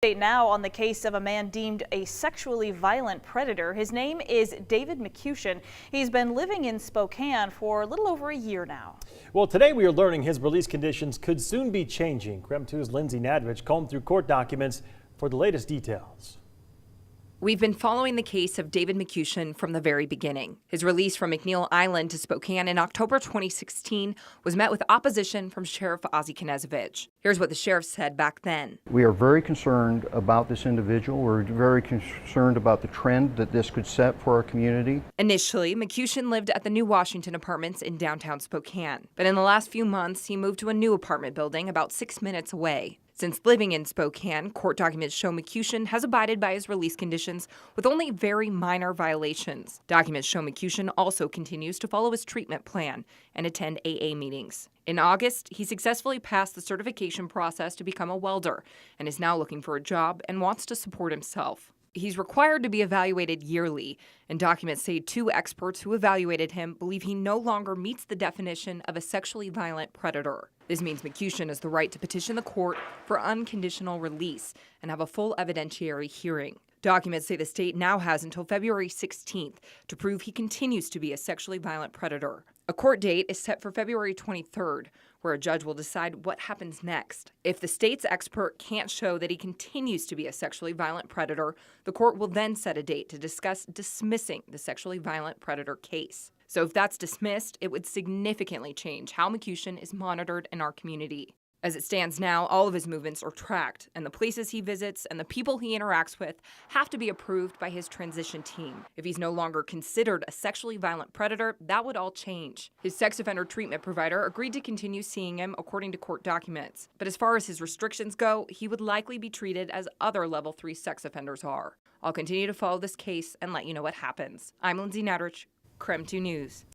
Now on the case of a man deemed a sexually violent predator. His name is David McCuistion. He's been living in Spokane for a little over a year now. Well, today we are learning his release conditions could soon be changing. KREM 2's Lindsay Nadrich combed through court documents for the latest details. We've been following the case of David McCuistion from the very beginning. His release from McNeil Island to Spokane in October 2016 was met with opposition from Sheriff Ozzie Knezovich. Here's what the sheriff said back then. We are very concerned about this individual. We're very concerned about the trend that this could set for our community. Initially, McCuistion lived at the New Washington Apartments in downtown Spokane. But in the last few months, he moved to a new apartment building about 6 minutes away. Since living in Spokane, court documents show McCuistion has abided by his release conditions with only very minor violations. Documents show McCuistion also continues to follow his treatment plan and attend AA meetings. In August, he successfully passed the certification process to become a welder and is now looking for a job and wants to support himself. He's required to be evaluated yearly, and documents say 2 experts who evaluated him believe he no longer meets the definition of a sexually violent predator. This means McCuistion has the right to petition the court for unconditional release and have a full evidentiary hearing. Documents say the state now has until February 16th to prove he continues to be a sexually violent predator. A court date is set for February 23rd, where a judge will decide what happens next. If the state's expert can't show that he continues to be a sexually violent predator, the court will then set a date to discuss dismissing the sexually violent predator case. So if that's dismissed, it would significantly change how McCuistion is monitored in our community. As it stands now, all of his movements are tracked, and the places he visits and the people he interacts with have to be approved by his transition team. If he's no longer considered a sexually violent predator, that would all change. His sex offender treatment provider agreed to continue seeing him according to court documents. But as far as his restrictions go, he would likely be treated as other level 3 sex offenders are. I'll continue to follow this case and let you know what happens. I'm Lindsay Nadrich, KREM 2 News.